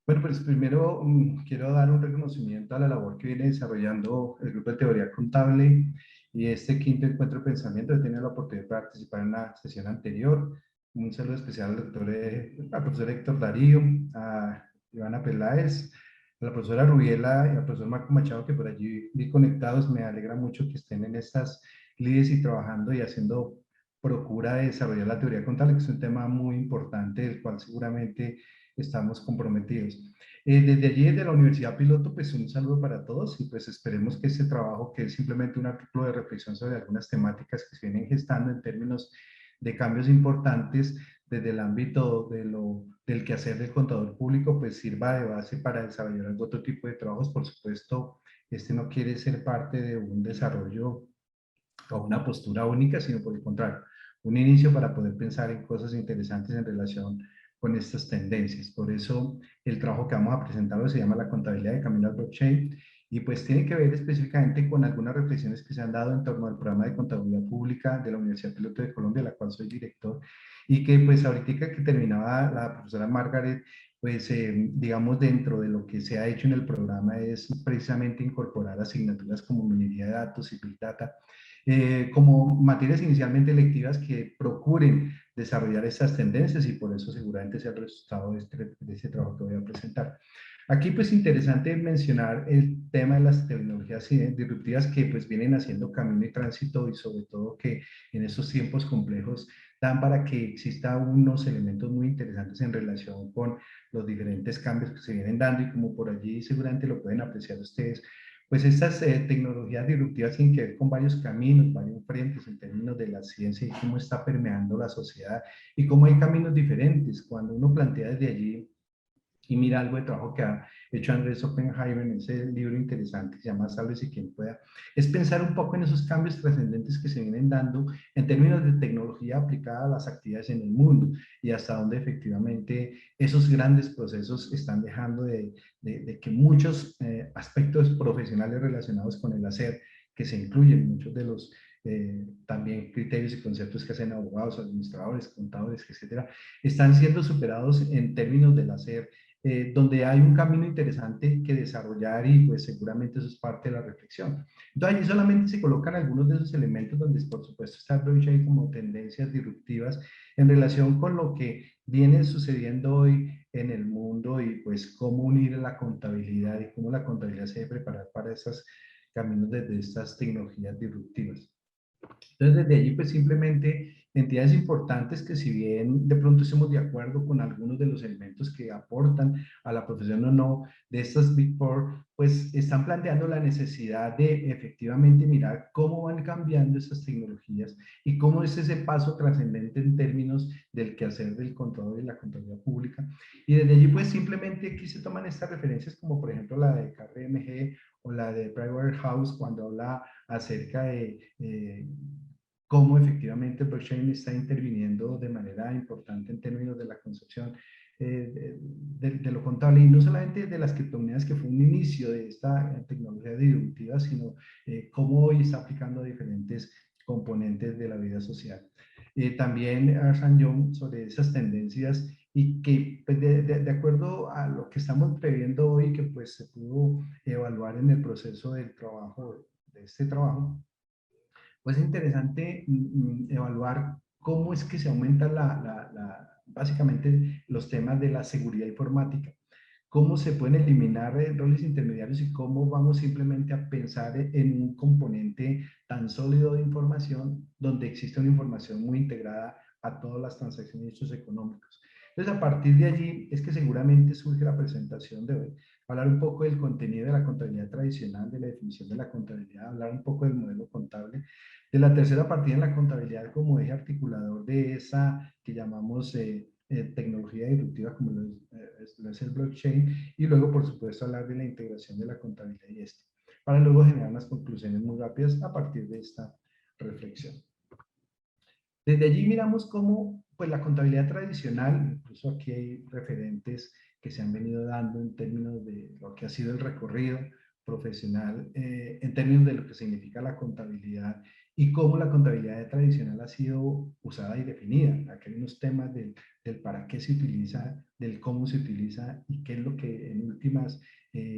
Bueno, pues primero quiero dar un reconocimiento a la labor que viene desarrollando el Grupo de Teoría Contable y este quinto encuentro de pensamiento. He tenido la oportunidad de participar en la sesión anterior. Un saludo especial al doctor, al profesor Héctor Darío, a Ivana Peláez, a la profesora Rubiela y al profesor Marco Machado, que por allí vi conectados. Me alegra mucho que estén en estas lides y trabajando y haciendo procura de desarrollar la teoría contable, que es un tema muy importante, del cual seguramente estamos comprometidos. Desde allí, desde la Universidad Piloto, pues un saludo para todos y pues esperemos que este trabajo, que es simplemente un artículo de reflexión sobre algunas temáticas que se vienen gestando en términos de cambios importantes desde el ámbito del quehacer del contador público, pues sirva de base para desarrollar algún otro tipo de trabajos. Por supuesto, este no quiere ser parte de un desarrollo o una postura única, sino por el contrario, un inicio para poder pensar en cosas interesantes en relación con estas tendencias. Por eso el trabajo que vamos a presentar hoy se llama La contabilidad de camino al blockchain y pues tiene que ver específicamente con algunas reflexiones que se han dado en torno al programa de contabilidad pública de la Universidad Piloto de Colombia, la cual soy director, y que pues ahorita que terminaba la profesora Margaret, pues digamos dentro de lo que se ha hecho en el programa es precisamente incorporar asignaturas como minería de datos y big data como materias inicialmente electivas que procuren desarrollar estas tendencias y por eso seguramente sea el resultado de este trabajo que voy a presentar. Aquí pues interesante mencionar el tema de las tecnologías disruptivas que pues vienen haciendo camino y tránsito y sobre todo que en estos tiempos complejos dan para que exista unos elementos muy interesantes en relación con los diferentes cambios que se vienen dando y como por allí seguramente lo pueden apreciar ustedes, pues estas tecnologías disruptivas tienen que ver con varios caminos, varios frentes en términos de la ciencia y cómo está permeando la sociedad y cómo hay caminos diferentes. Cuando uno plantea desde allí y mira algo de trabajo que ha hecho Andrés Oppenheimer en ese libro interesante que se llama Sálvese quien pueda, es pensar un poco en esos cambios trascendentes que se vienen dando en términos de tecnología aplicada a las actividades en el mundo y hasta dónde efectivamente esos grandes procesos están dejando de que muchos aspectos profesionales relacionados con el hacer, que se incluyen muchos de los también criterios y conceptos que hacen abogados, administradores, contadores, etcétera, están siendo superados en términos del hacer donde hay un camino interesante que desarrollar y pues seguramente eso es parte de la reflexión. Entonces allí solamente se colocan algunos de esos elementos donde por supuesto está el blockchain como tendencias disruptivas en relación con lo que viene sucediendo hoy en el mundo y pues cómo unir la contabilidad y cómo la contabilidad se debe preparar para esos caminos desde estas tecnologías disruptivas. Entonces, desde allí, pues simplemente entidades importantes que si bien de pronto estemos de acuerdo con algunos de los elementos que aportan a la profesión o no de estas Big Four, pues están planteando la necesidad de efectivamente mirar cómo van cambiando esas tecnologías y cómo es ese paso trascendente en términos del quehacer del contador y la contabilidad pública. Y desde allí, pues simplemente aquí se toman estas referencias como por ejemplo la de KPMG o la de Pricewaterhouse cuando habla acerca de cómo efectivamente el blockchain está interviniendo de manera importante en términos de la concepción de lo contable y no solamente de las criptomonedas que fue un inicio de esta tecnología disruptiva, sino cómo hoy está aplicando a diferentes componentes de la vida social. También Arsan Young sobre esas tendencias y que pues, de acuerdo a lo que estamos previendo hoy, que pues se pudo evaluar en el proceso del trabajo, de este trabajo, pues es interesante evaluar cómo es que se aumenta básicamente los temas de la seguridad informática, cómo se pueden eliminar roles intermediarios y cómo vamos simplemente a pensar en un componente tan sólido de información donde existe una información muy integrada a todas las transacciones y hechos económicos. Entonces, a partir de allí es que seguramente surge la presentación de hoy. Hablar un poco del contenido de la contabilidad tradicional, de la definición de la contabilidad, hablar un poco del modelo contable, de la tercera partida en la contabilidad como eje articulador de esa que llamamos tecnología disruptiva como lo es el blockchain y luego por supuesto hablar de la integración de la contabilidad y esto, para luego generar unas conclusiones muy rápidas a partir de esta reflexión. Desde allí miramos cómo pues, la contabilidad tradicional, incluso aquí hay referentes que se han venido dando en términos de lo que ha sido el recorrido profesional, en términos de lo que significa la contabilidad y cómo la contabilidad tradicional ha sido usada y definida. Aquí hay unos temas del para qué se utiliza, del cómo se utiliza y qué es lo que últimas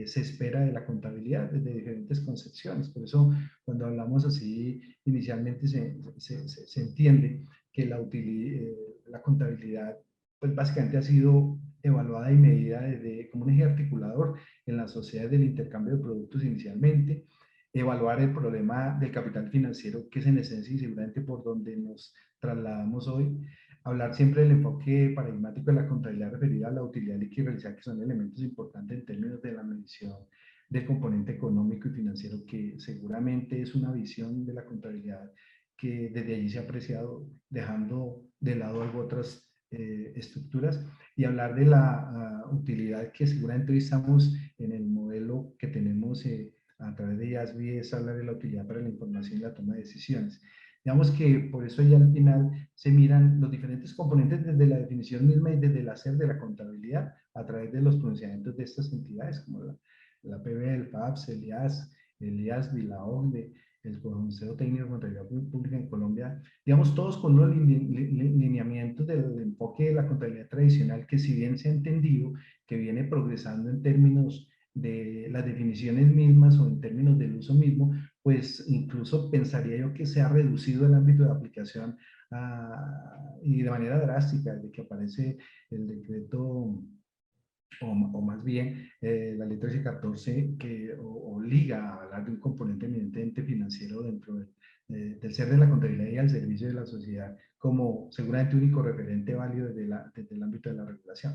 se espera de la contabilidad desde diferentes concepciones. Por eso, cuando hablamos así, inicialmente se entiende que la contabilidad, pues básicamente ha sido evaluada y medida desde, como un eje articulador en las sociedades del intercambio de productos inicialmente, evaluar el problema del capital financiero, que es en esencia y seguramente por donde nos trasladamos hoy, hablar siempre del enfoque paradigmático de la contabilidad referida a la utilidad líquida y realizar, que son elementos importantes en términos de la medición del componente económico y financiero, que seguramente es una visión de la contabilidad que desde allí se ha apreciado, dejando de lado algo otras estructuras, y hablar de la utilidad que seguramente hoy estamos en el modelo que tenemos a través de IASB, es hablar de la utilidad para la información y la toma de decisiones. Digamos que por eso ya al final se miran los diferentes componentes desde la definición misma y desde el hacer de la contabilidad a través de los pronunciamientos de estas entidades como la PB, el FAPS, el IASB, la OCDE, el Consejo Técnico de Contabilidad Pública en Colombia, digamos todos con unos lineamientos del enfoque de la contabilidad tradicional que, si bien se ha entendido que viene progresando en términos de las definiciones mismas o en términos del uso mismo, pues incluso pensaría yo que se ha reducido el ámbito de aplicación y de manera drástica desde que aparece el decreto, o más bien la ley 1314, que obliga a hablar de un componente eminentemente financiero dentro del ser de la contabilidad y al servicio de la sociedad, como seguramente único referente válido desde el ámbito de la regulación.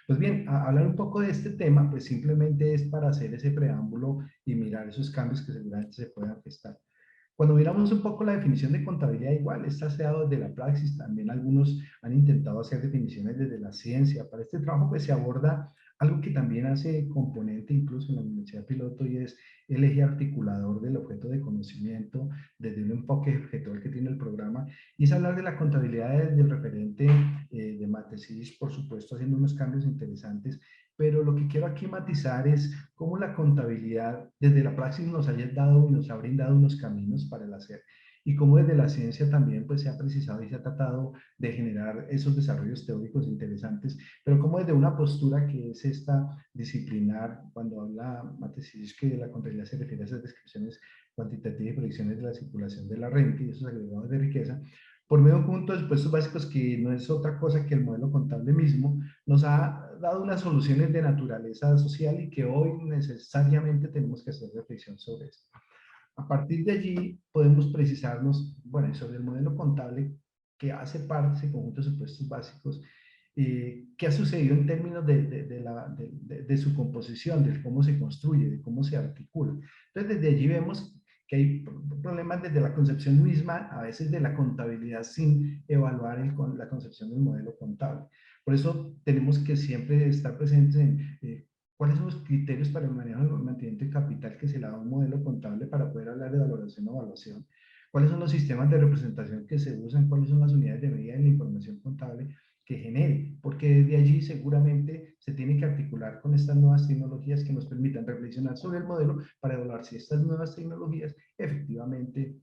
Pues bien, hablar un poco de este tema, pues simplemente es para hacer ese preámbulo y mirar esos cambios que seguramente se puedan gestar. Cuando miramos un poco la definición de contabilidad, igual está dado desde la praxis, también algunos han intentado hacer definiciones desde la ciencia. Para este trabajo pues se aborda algo que también hace componente incluso en la Universidad Piloto, y es el eje articulador del objeto de conocimiento desde un enfoque objetual que tiene el programa, y es hablar de la contabilidad desde el referente de Matesis, por supuesto haciendo unos cambios interesantes, pero lo que quiero aquí matizar es cómo la contabilidad desde la praxis nos haya dado y nos ha brindado unos caminos para el hacer, y cómo desde la ciencia también pues se ha precisado y se ha tratado de generar esos desarrollos teóricos interesantes, pero como desde una postura que es esta disciplinar, cuando habla Matesis que la contabilidad se refiere a esas descripciones cuantitativas y predicciones de la circulación de la renta y esos agregados de riqueza, por medio de puntos de puestos básicos, que no es otra cosa que el modelo contable mismo, nos ha dado unas soluciones de naturaleza social y que hoy necesariamente tenemos que hacer reflexión sobre esto. A partir de allí podemos precisarnos, bueno, sobre el modelo contable que hace parte de ese conjunto de supuestos básicos, qué ha sucedido en términos de su composición, de cómo se construye, de cómo se articula. Entonces, desde allí vemos que hay problemas desde la concepción misma, a veces de la contabilidad, sin evaluar la concepción del modelo contable. Por eso tenemos que siempre estar presentes en cuáles son los criterios para el manejo del mantenimiento de capital que se le da a un modelo contable para poder hablar de valoración o evaluación, cuáles son los sistemas de representación que se usan, cuáles son las unidades de medida de la información contable que genere, porque desde allí seguramente se tiene que articular con estas nuevas tecnologías que nos permitan reflexionar sobre el modelo para evaluar si estas nuevas tecnologías efectivamente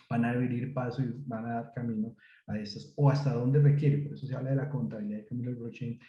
van a abrir paso y van a dar camino a estas, o hasta dónde requiere, por eso se habla de la contabilidad de Camilo Brochain,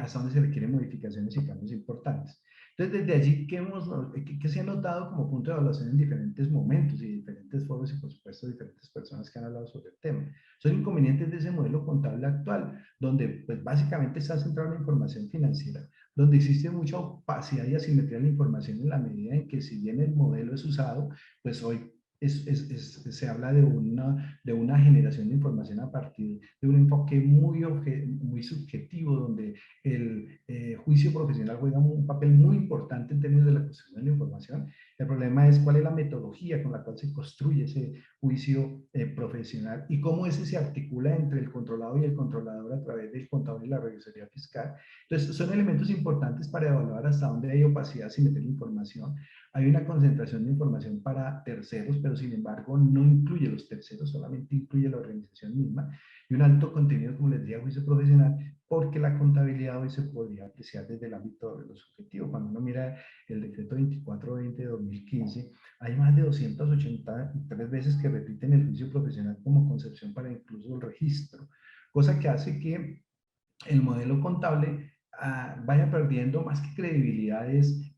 hasta dónde se requieren modificaciones y cambios importantes. Entonces, desde allí, ¿qué se ha notado como punto de evaluación en diferentes momentos y diferentes foros y, por supuesto, diferentes personas que han hablado sobre el tema? Son inconvenientes de ese modelo contable actual, donde pues básicamente está centrado en la información financiera, donde existe mucha opacidad y asimetría en la información, en la medida en que, si bien el modelo es usado, pues hoy se habla de una generación de información a partir de un enfoque muy subjetivo, donde el juicio profesional juega un papel muy importante en términos de la construcción de la información. El problema es cuál es la metodología con la cual se construye ese juicio profesional y cómo ese se articula entre el controlado y el controlador a través del contador y la revisoría fiscal. Entonces, son elementos importantes para evaluar hasta dónde hay opacidad sin meter la información. Hay una concentración de información para terceros, pero sin embargo no incluye los terceros, solamente incluye la organización misma, y un alto contenido, como les decía, juicio profesional, porque la contabilidad hoy se podría apreciar desde el ámbito de lo subjetivo. Cuando uno mira el decreto 2420 de 2015, hay más de 283 veces que repiten el juicio profesional como concepción para incluso el registro, cosa que hace que el modelo contable vaya perdiendo más que credibilidad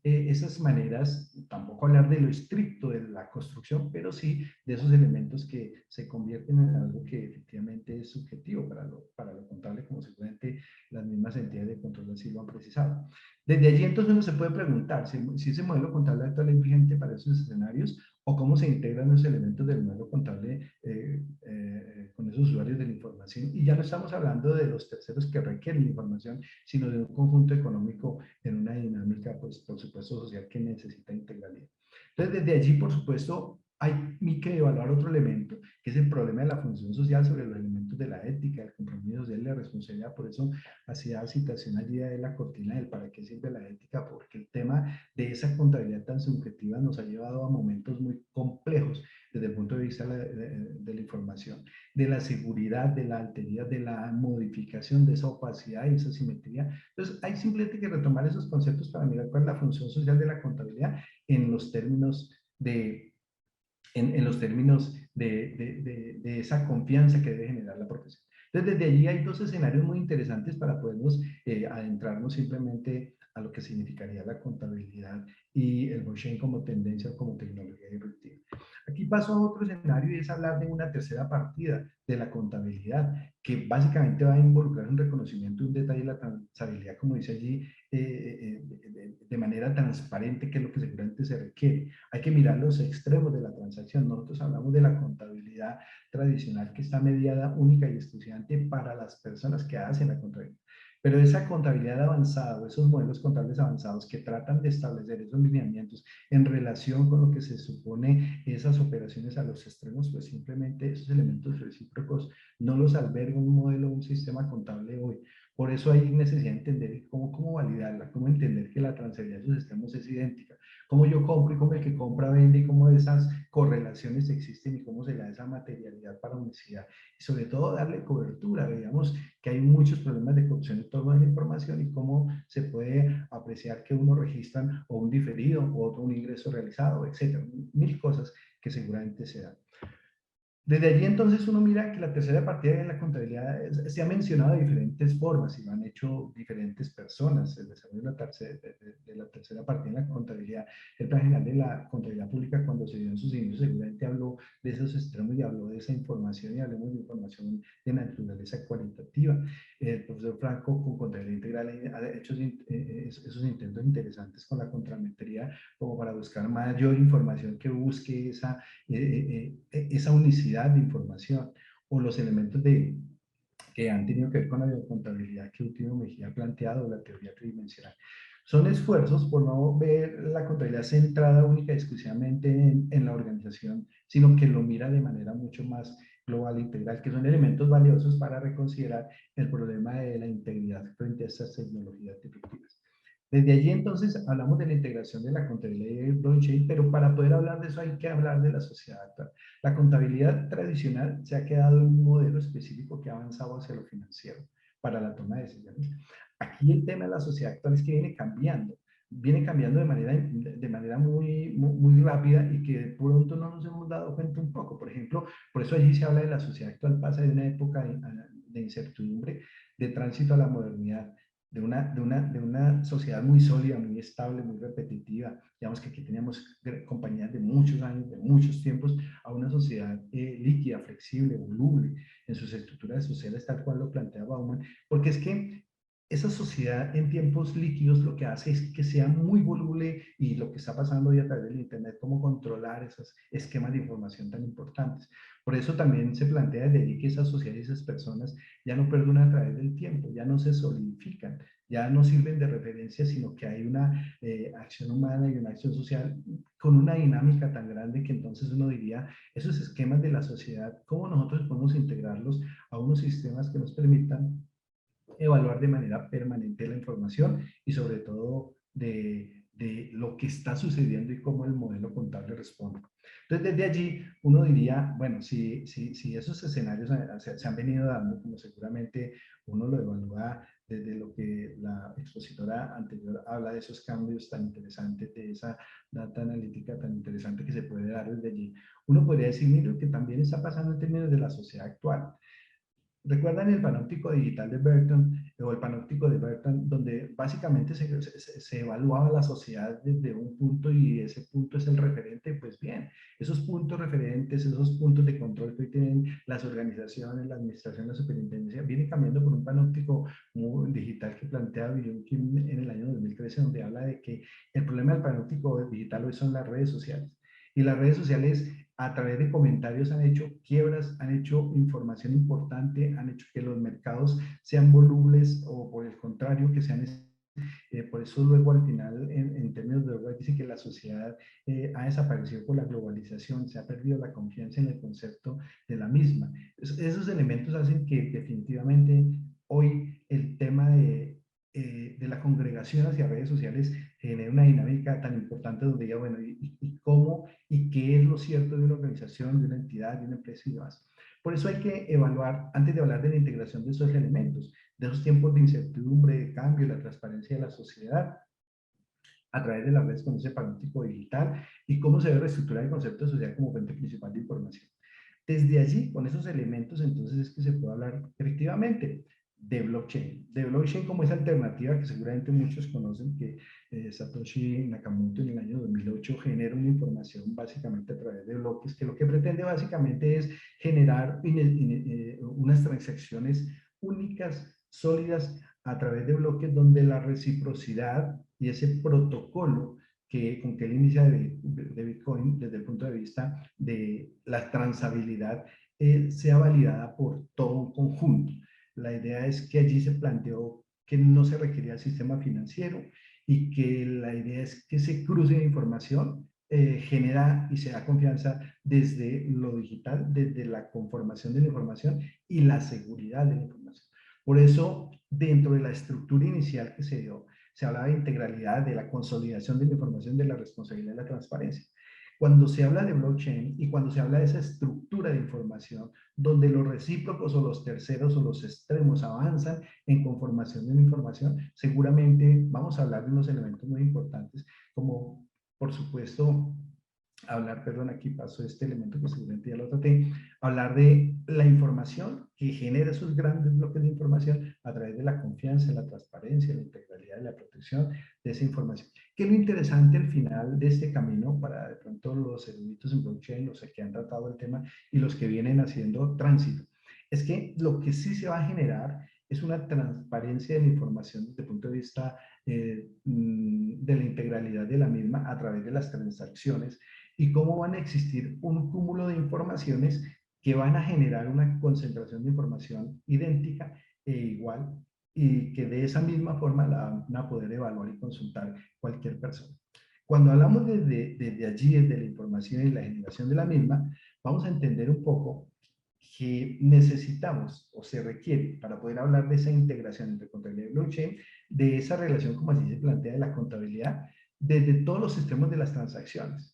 esas maneras, tampoco hablar de lo estricto de la construcción, pero sí de esos elementos que se convierten en algo que efectivamente es subjetivo para lo contable, como seguramente las mismas entidades de control así lo han precisado. Desde allí entonces uno se puede preguntar si ese modelo contable actual es vigente para esos escenarios o cómo se integran los elementos del modelo contable con esos usuarios de la información. Y ya no estamos hablando de los terceros que requieren la información, sino de un conjunto económico en una dinámica, pues, por supuesto, social que necesita integralidad. Entonces, desde allí, por supuesto, hay que evaluar otro elemento, que es el problema de la función social sobre los elementos de la ética, el compromiso social y la responsabilidad. Por eso hacía citación allí de la cortina del para qué sirve la ética, porque el tema de esa contabilidad tan subjetiva nos ha llevado a momentos muy complejos desde el punto de vista de la información, de la seguridad, de la alteridad, de la modificación, de esa opacidad y esa simetría. Entonces, hay simplemente que retomar esos conceptos para mirar cuál es la función social de la contabilidad en los términos en los términos de esa confianza que debe generar la profesión. Entonces, desde allí hay dos escenarios muy interesantes para podernos adentrarnos simplemente a lo que significaría la contabilidad y el blockchain como tendencia o como tecnología disruptiva. Aquí paso a otro escenario y es hablar de una tercera partida de la contabilidad, que básicamente va a involucrar un reconocimiento, un detalle de la trazabilidad, como dice allí, de manera transparente, que es lo que seguramente se requiere. Hay que mirar los extremos de la transacción. Nosotros hablamos de la contabilidad tradicional que está mediada única y exclusivamente para las personas que hacen la contabilidad. Pero esa contabilidad avanzada, esos modelos contables avanzados que tratan de establecer esos lineamientos en relación con lo que se supone esas operaciones a los extremos, pues simplemente esos elementos recíprocos no los alberga un modelo, un sistema contable hoy. Por eso hay necesidad de entender cómo validarla, cómo entender que la transferencia de esos extremos es idéntica, cómo yo compro y cómo el que compra vende y cómo esas correlaciones existen y cómo se da esa materialidad para unicidad. Y sobre todo darle cobertura, digamos que hay muchos problemas de corrupción en torno a la información y cómo se puede apreciar que uno registran o un diferido o otro un ingreso realizado, etcétera. Mil cosas que seguramente se dan. Desde allí entonces uno mira que la tercera partida de la contabilidad se ha mencionado de diferentes formas y lo han hecho diferentes personas. El desarrollo de la tercera partida de la contabilidad, el plan general de la contabilidad pública cuando se dio en sus inicios seguramente habló de esos extremos y habló de esa información y hablemos de información de naturaleza cualitativa. El profesor Franco con contabilidad integral ha hecho esos intentos interesantes con la contrametría como para buscar mayor información que busque esa unicidad de información o los elementos que han tenido que ver con la contabilidad que Último Mejía ha planteado, la teoría tridimensional. Son esfuerzos por no ver la contabilidad centrada única y exclusivamente en la organización, sino que lo mira de manera mucho más global e integral, que son elementos valiosos para reconsiderar el problema de la integridad frente a estas tecnologías disruptivas. Desde allí entonces hablamos de la integración de la contabilidad y el blockchain, pero para poder hablar de eso hay que hablar de la sociedad actual. La contabilidad tradicional se ha quedado en un modelo específico que ha avanzado hacia lo financiero para la toma de decisiones. Aquí el tema de la sociedad actual es que viene cambiando de manera muy rápida y que de pronto no nos hemos dado cuenta un poco. Por ejemplo, por eso allí se habla de la sociedad actual, pasa de una época de incertidumbre, de tránsito a la modernidad, de una sociedad muy sólida, muy estable, muy repetitiva. Digamos que aquí teníamos compañías de muchos años, de muchos tiempos, a una sociedad líquida, flexible, voluble en sus estructuras sociales, tal cual lo plantea Bauman, porque es que esa sociedad en tiempos líquidos lo que hace es que sea muy voluble y lo que está pasando hoy a través del Internet, cómo controlar esos esquemas de información tan importantes. Por eso también se plantea desde allí que esas sociedades y esas personas ya no perduran a través del tiempo, ya no se solidifican, ya no sirven de referencia, sino que hay una acción humana y una acción social con una dinámica tan grande que entonces uno diría, esos esquemas de la sociedad, ¿cómo nosotros podemos integrarlos a unos sistemas que nos permitan evaluar de manera permanente la información y sobre todo de lo que está sucediendo y cómo el modelo contable responde? Entonces, desde allí uno diría, bueno, si esos escenarios se han venido dando, como seguramente uno lo evalúa desde lo que la expositora anterior habla de esos cambios tan interesantes, de esa data analítica tan interesante que se puede dar desde allí, uno podría decir, mire, que también está pasando en términos de la sociedad actual. ¿Recuerdan el panóptico digital de Burton? o el panóptico de Bertrand, donde básicamente se evaluaba la sociedad desde un punto y ese punto es el referente. Pues bien, esos puntos referentes, esos puntos de control que hoy tienen las organizaciones, la administración, la superintendencia, viene cambiando por un panóptico muy digital que plantea Byung Kim en el año 2013, donde habla de que el problema del panóptico digital hoy son las redes sociales. Y las redes sociales, a través de comentarios, han hecho quiebras, han hecho información importante, han hecho que los mercados sean volubles o por el contrario, que sean por eso luego al final, en términos de Orwell, dice que la sociedad ha desaparecido por la globalización, se ha perdido la confianza en el concepto de la misma. Esos elementos hacen que definitivamente hoy el tema de la congregación hacia redes sociales genere una dinámica tan importante donde ya, bueno, y cómo y qué es lo cierto de una organización, de una entidad, de una empresa y demás. Por eso hay que evaluar, antes de hablar de la integración de esos elementos, de esos tiempos de incertidumbre, de cambio, la transparencia de la sociedad, a través de las redes con ese panóptico digital y cómo se debe reestructurar el concepto de sociedad como fuente principal de información. Desde allí, con esos elementos, entonces es que se puede hablar efectivamente de blockchain como esa alternativa que seguramente muchos conocen, que Satoshi Nakamoto en el año 2008 genera una información básicamente a través de bloques, que lo que pretende básicamente es generar unas transacciones únicas, sólidas, a través de bloques donde la reciprocidad y ese protocolo con que él inicia de Bitcoin desde el punto de vista de la transabilidad sea validada por todo un conjunto. La idea es que allí se planteó que no se requería el sistema financiero y que la idea es que ese cruce de información genera y se da confianza desde lo digital, desde la conformación de la información y la seguridad de la información. Por eso, dentro de la estructura inicial que se dio, se hablaba de integralidad, de la consolidación de la información, de la responsabilidad y la transparencia. Cuando se habla de blockchain y cuando se habla de esa estructura de información, donde los recíprocos o los terceros o los extremos avanzan en conformación de una información, seguramente vamos a hablar de unos elementos muy importantes, como por supuesto hablar, perdón, aquí paso este elemento que seguramente ya lo traté, hablar de la información que genera esos grandes bloques de información a través de la confianza, la transparencia, la integralidad y la protección de esa información. ¿Qué es lo interesante al final de este camino para de pronto los eruditos en blockchain, los que han tratado el tema y los que vienen haciendo tránsito? Es que lo que sí se va a generar es una transparencia de la información desde el punto de vista de la integralidad de la misma a través de las transacciones y cómo van a existir un cúmulo de informaciones que van a generar una concentración de información idéntica e igual y que de esa misma forma la van a poder evaluar y consultar cualquier persona. Cuando hablamos desde allí, desde la información y la generación de la misma, vamos a entender un poco que necesitamos o se requiere para poder hablar de esa integración entre contabilidad y blockchain, de esa relación como así se plantea de la contabilidad, desde todos los sistemas de las transacciones.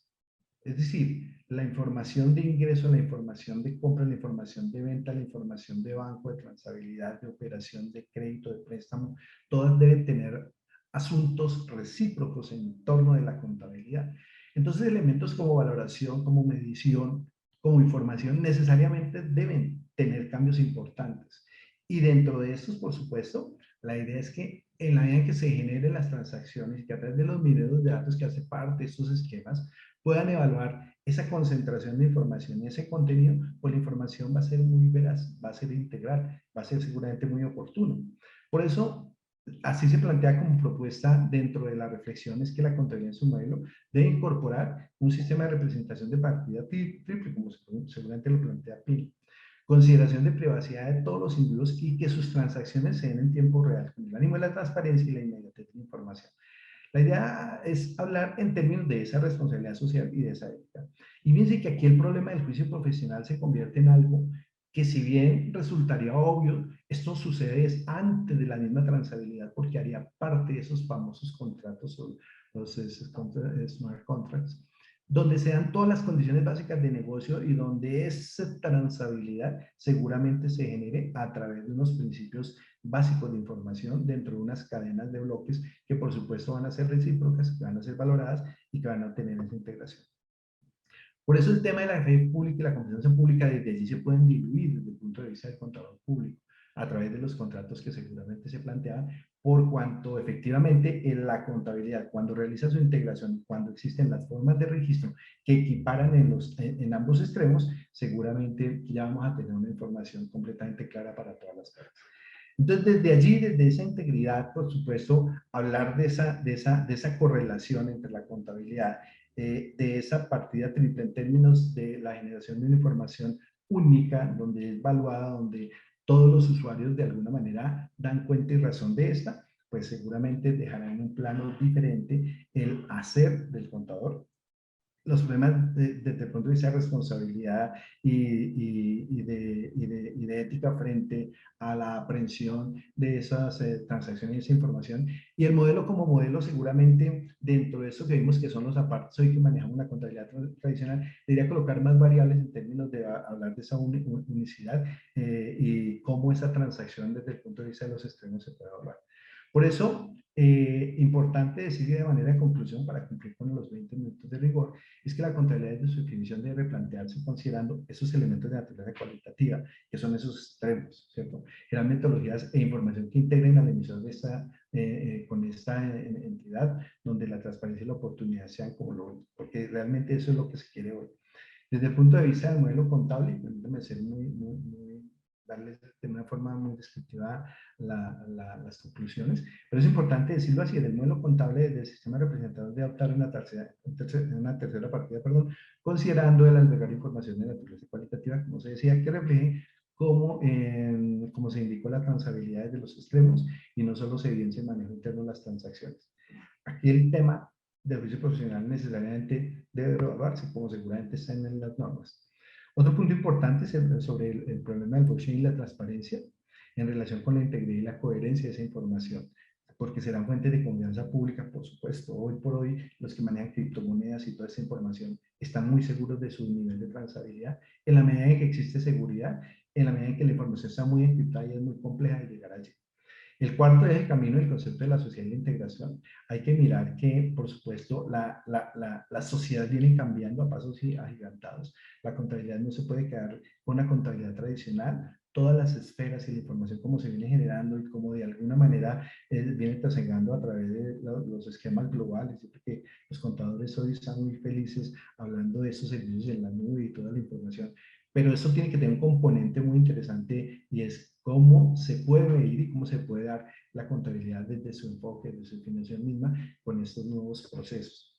Es decir, la información de ingreso, la información de compra, la información de venta, la información de banco, de transabilidad, de operación, de crédito, de préstamo, todas deben tener asuntos recíprocos en torno de la contabilidad. Entonces, elementos como valoración, como medición, como información, necesariamente deben tener cambios importantes. Y dentro de estos, por supuesto, la idea es que en la medida en que se generen las transacciones y que a través de los mineros de datos que hace parte de estos esquemas, puedan evaluar esa concentración de información y ese contenido, pues la información va a ser muy veraz, va a ser integral, va a ser seguramente muy oportuno. Por eso, así se plantea como propuesta dentro de las reflexiones que la contabilidad en su modelo debe incorporar un sistema de representación de partida triple, como seguramente lo plantea PIN. Consideración de privacidad de todos los individuos y que sus transacciones se den en tiempo real, con el ánimo de la transparencia y la inmediatez de la información. La idea es hablar en términos de esa responsabilidad social y de esa ética. Y fíjense que aquí el problema del juicio profesional se convierte en algo que si bien resultaría obvio, esto sucede antes de la misma transabilidad porque haría parte de esos famosos contratos o los smart contracts, donde se dan todas las condiciones básicas de negocio y donde esa transabilidad seguramente se genere a través de unos principios básicos de información dentro de unas cadenas de bloques que por supuesto van a ser recíprocas, que van a ser valoradas y que van a tener esa integración. Por eso el tema de la fe pública y la confianza pública desde allí se pueden diluir desde el punto de vista del contador público. a través de los contratos que seguramente se planteaban, por cuanto efectivamente en la contabilidad, cuando realiza su integración, cuando existen las formas de registro que equiparan en ambos extremos, seguramente ya vamos a tener una información completamente clara para todas las partes. Entonces, desde allí, desde esa integridad, por supuesto, hablar de esa correlación entre la contabilidad, de esa partida triple en términos de la generación de una información única, donde es evaluada, donde todos los usuarios de alguna manera dan cuenta y razón de esta, pues seguramente dejará en un plano diferente el hacer del contador, los problemas desde el punto de vista de responsabilidad y de ética frente a la aprehensión de esas transacciones y esa información. Y el modelo como modelo, seguramente, dentro de eso que vimos que son los apartes hoy que manejamos una contabilidad tradicional, debería colocar más variables en términos de hablar de esa unicidad y cómo esa transacción desde el punto de vista de los extremos se puede evaluar. Por eso, importante decir de manera de conclusión, para cumplir con los 20 minutos de rigor, es que la contabilidad de su definición debe replantearse considerando esos elementos de naturaleza cualitativa, que son esos extremos, ¿cierto? Crear metodologías e información que integren al emisor de con esta entidad, donde la transparencia y la oportunidad sean como lo único, porque realmente eso es lo que se quiere hoy. Desde el punto de vista del modelo contable, permítame ser darles de una forma muy descriptiva las conclusiones, pero es importante decirlo así, el modelo contable del sistema representador de adoptar una tercera partida, considerando el albergar información de naturaleza cualitativa, como se decía, que refleje cómo se indicó la transabilidad de los extremos y no solo se evidencia el manejo interno de las transacciones. Aquí el tema del juicio profesional necesariamente debe evaluarse, como seguramente está en las normas. Otro punto importante es sobre el problema del blockchain y la transparencia en relación con la integridad y la coherencia de esa información, porque serán fuentes de confianza pública, por supuesto. Hoy por hoy, los que manejan criptomonedas y toda esa información están muy seguros de su nivel de trazabilidad. En la medida en que existe seguridad, en la medida en que la información está muy encriptada y es muy compleja de llegar allí. El cuarto es el camino del concepto de la sociedad y la integración. Hay que mirar que, por supuesto, la sociedad viene cambiando a pasos agigantados. La contabilidad no se puede quedar con una contabilidad tradicional. Todas las esferas y la información como se viene generando y como de alguna manera viene trascendando a través de los esquemas globales. Porque los contadores hoy están muy felices hablando de esos servicios en la nube y toda la información. Pero eso tiene que tener un componente muy interesante y es cómo se puede medir y cómo se puede dar la contabilidad desde su enfoque, desde su definición misma, con estos nuevos procesos.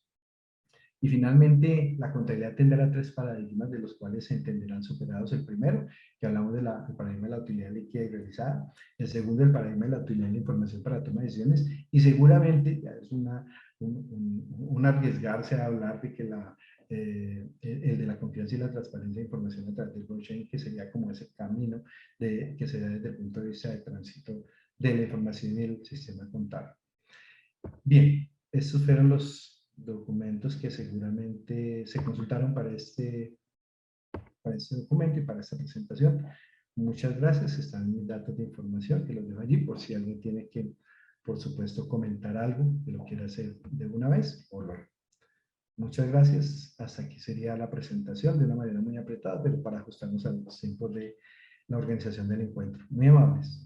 Y finalmente, la contabilidad tendrá 3 paradigmas de los cuales se entenderán superados. El primero, que hablamos del paradigma de la utilidad líquida y realizada. El segundo, el paradigma de la utilidad de la información para toma de decisiones. Y seguramente, ya es un arriesgarse a hablar de que el de la confianza y la transparencia de información a través del blockchain, que sería como ese camino que se da desde el punto de vista de tránsito de la información y el sistema contable. Bien, estos fueron los documentos que seguramente se consultaron para este documento y para esta presentación. Muchas gracias, están mis datos de información que los dejo allí por si alguien tiene que, por supuesto, comentar algo que lo quiera hacer de una vez o luego. Muchas gracias, hasta aquí sería la presentación de una manera muy apretada, pero para ajustarnos a los tiempos de la organización del encuentro. Muy amables.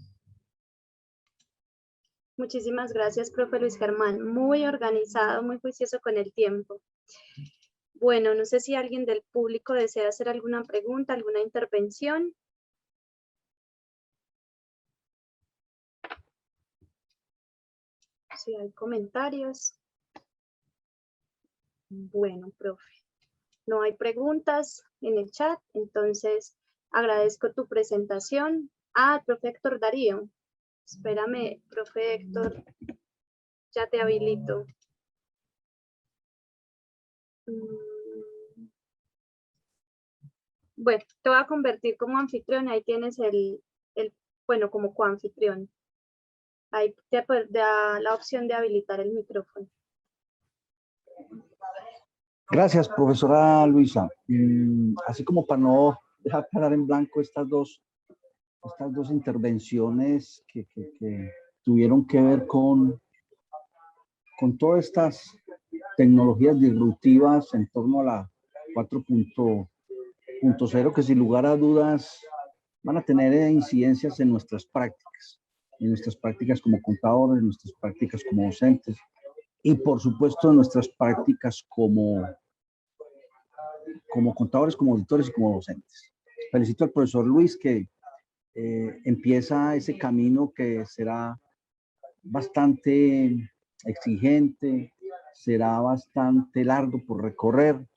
Muchísimas gracias, profe Luis Germán. Muy organizado, muy juicioso con el tiempo. Bueno, no sé si alguien del público desea hacer alguna pregunta, alguna intervención. Si hay comentarios. Bueno, profe, no hay preguntas en el chat, entonces agradezco tu presentación. Profe Héctor Darío. Espérame, profe Héctor, ya te habilito. Bueno, te voy a convertir como anfitrión, ahí tienes bueno, como coanfitrión. Ahí te da la opción de habilitar el micrófono. Gracias, profesora Luisa. Así como para no dejar quedar en blanco estas dos intervenciones que tuvieron que ver con todas estas tecnologías disruptivas en torno a la 4.0, que sin lugar a dudas van a tener incidencias en nuestras prácticas como contadores, en nuestras prácticas como docentes y por supuesto en nuestras prácticas como contadores, como auditores y como docentes. Felicito al profesor Luis que empieza ese camino que será bastante exigente, será bastante largo por recorrer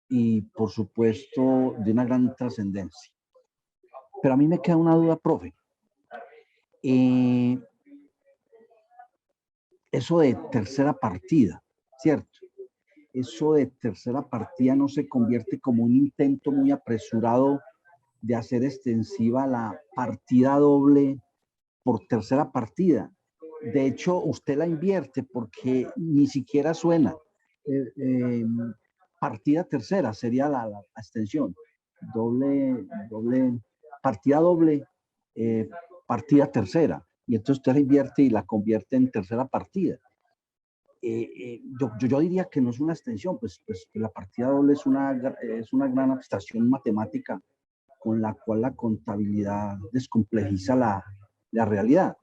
y por supuesto de una gran trascendencia. Pero a mí me queda una duda, profe. Eso de tercera partida, ¿cierto? Eso de tercera partida no se convierte como un intento muy apresurado de hacer extensiva la partida doble por tercera partida. De hecho, usted la invierte porque ni siquiera suena. Partida tercera sería la extensión. Partida doble, partida tercera. Y entonces usted la invierte y la convierte en tercera partida. Yo diría que no es una extensión, pues la partida doble es una gran abstracción matemática con la cual la contabilidad descomplejiza la realidad,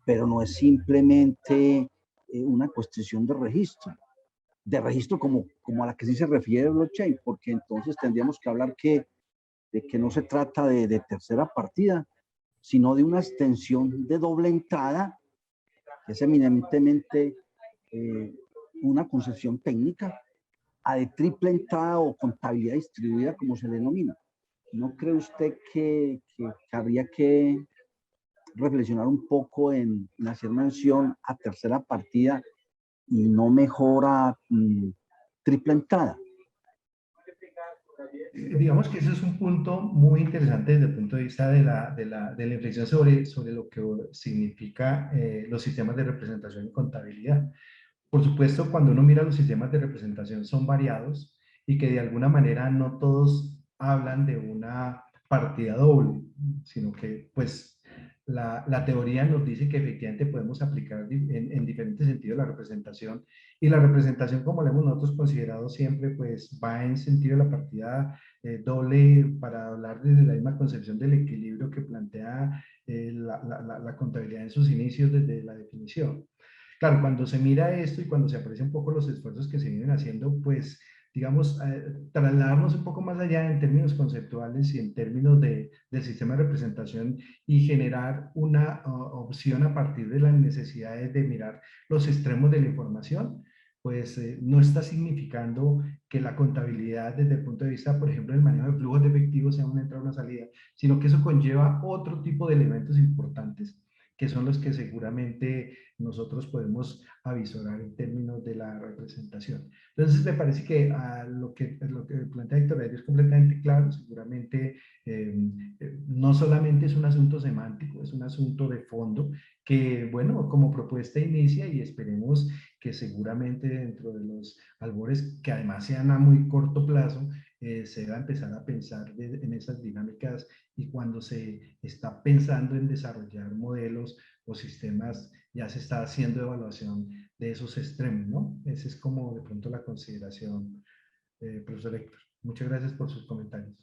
pero no es simplemente una cuestión de registro como a la que sí se refiere el blockchain, porque entonces tendríamos que hablar de que no se trata de tercera partida, sino de una extensión de doble entrada, que es eminentemente una concepción técnica, a de triple entrada o contabilidad distribuida, como se le denomina. ¿No cree usted que habría que reflexionar un poco en hacer mención a tercera partida y no mejor a triple entrada? Digamos que ese es un punto muy interesante desde el punto de vista de la reflexión sobre lo que significa los sistemas de representación y contabilidad. Por supuesto, cuando uno mira los sistemas de representación son variados y que de alguna manera no todos hablan de una partida doble, sino que pues la teoría nos dice que efectivamente podemos aplicar en diferentes sentidos la representación y la representación como la hemos nosotros considerado siempre pues va en sentido de la partida doble para hablar desde la misma concepción del equilibrio que plantea la contabilidad en sus inicios desde la definición. Claro, cuando se mira esto y cuando se aprecian un poco los esfuerzos que se vienen haciendo, pues, digamos, trasladarnos un poco más allá en términos conceptuales y en términos del sistema de representación y generar una opción a partir de las necesidades de mirar los extremos de la información, pues no está significando que la contabilidad desde el punto de vista, por ejemplo, del manejo de flujos de efectivo sea una entrada o una salida, sino que eso conlleva otro tipo de elementos importantes que son los que seguramente nosotros podemos avisorar en términos de la representación. Entonces, me parece que lo que plantea Héctor es completamente claro, seguramente no solamente es un asunto semántico, es un asunto de fondo que, bueno, como propuesta inicia y esperemos que seguramente dentro de los albores, que además sean a muy corto plazo, se va a empezar a pensar en esas dinámicas y cuando se está pensando en desarrollar modelos o sistemas, ya se está haciendo evaluación de esos extremos, ¿no? Esa es como de pronto la consideración, profesor Héctor. Muchas gracias por sus comentarios.